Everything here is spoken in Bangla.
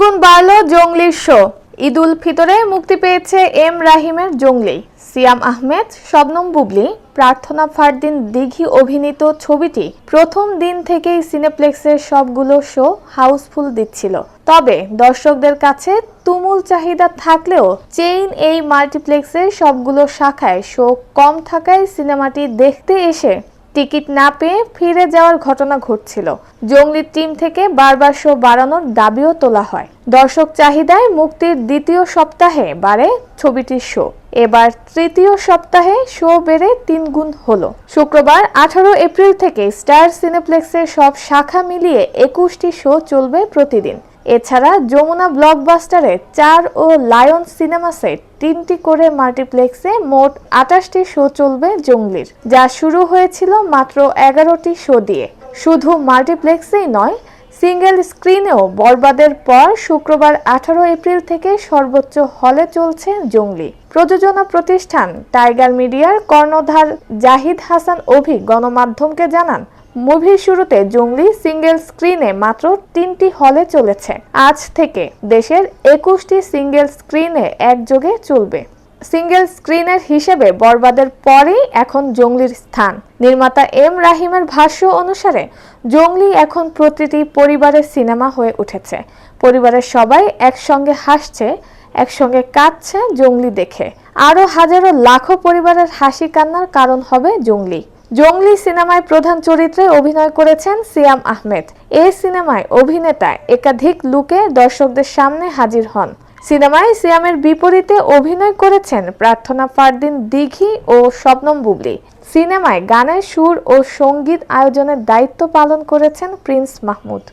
নতুন বাড়ল জঙ্গলির শো। ঈদুল ফিতরে মুক্তি পেয়েছে এম রাহিমের জঙ্গলি। সিয়াম আহমেদ, শবনম বুবলি, প্রার্থনা ফারদিন দিঘি অভিনীত ছবিটি প্রথম দিন থেকেই সিনেপ্লেক্সের সবগুলো শো হাউসফুল দিচ্ছিল। তবে দর্শকদের কাছে তুমুল চাহিদা থাকলেও চেইন এই মাল্টিপ্লেক্সের সবগুলো শাখায় শো কম থাকায় সিনেমাটি দেখতে এসে টিকিট না পেয়ে ফিরে যাওয়ার ঘটনা ঘটছিল। জঙ্গলি টিম থেকে বারবার শো বাড়ানোর দাবিও তোলা হয়। দর্শক চাহিদায় মুক্তির দ্বিতীয় সপ্তাহে বাড়ে ছবিটির শো। এবার তৃতীয় সপ্তাহে শো বেড়ে 3 গুণ হলো। শুক্রবার 18 এপ্রিল থেকে স্টার সিনেপ্লেক্সের সব শাখা মিলিয়ে 21টি শো চলবে প্রতিদিন। এছাড়া যমুনা ব্লকবাস্টারে 4 ও লায়ন সিনেমাসে 3টি করে মাল্টিপ্লেক্সে মোট 28টি শো চলবে জঙ্গলির, যা শুরু হয়েছিল মাত্র 11টি শো দিয়ে। শুধু মাল্টিপ্লেক্সেই নয়, সিঙ্গেল স্ক্রিনেও বরবাদের পর শুক্রবার 18 এপ্রিল থেকে সর্বোচ্চ হলে চলছে জঙ্গলি। প্রযোজনা প্রতিষ্ঠান টাইগার মিডিয়ার কর্ণধার জাহিদ হাসান অভি গণমাধ্যমকে জানান, মুভির শুরুতে জঙ্গলি সিঙ্গেল স্ক্রিনে মাত্র 3টি হলে চলেছে। আজ থেকে দেশের 21টি সিঙ্গেল স্ক্রিনে একযোগে চলবে। সিঙ্গেল স্ক্রিনের হিসেবে বরবাদের পরেই এখন জঙ্গলির স্থান। নির্মাতা এম রাহিমের ভাষ্য অনুসারে জঙ্গলি এখন প্রতিটি পরিবারের সিনেমা হয়ে উঠেছে। পরিবারের সবাই একসঙ্গে হাসছে, একসঙ্গে কাঁদছে জঙ্গলি দেখে। আরও হাজারো লাখো পরিবারের হাসি কান্নার কারণ হবে জঙ্গলি। জঙ্গলি সিনেমায় প্রধান চরিত্রে অভিনয় করেছেন সিয়াম আহমেদ। এই সিনেমায় অভিনেতা একাধিক লুকে দর্শকদের সামনে হাজির হন। সিনেমায় সিয়ামের বিপরীতে অভিনয় করেছেন প্রার্থনা ফারদিন দিঘি ও শবনম বুবলি। সিনেমায় গানের সুর ও সঙ্গীত আয়োজনের দায়িত্ব পালন করেছেন প্রিন্স মাহমুদ।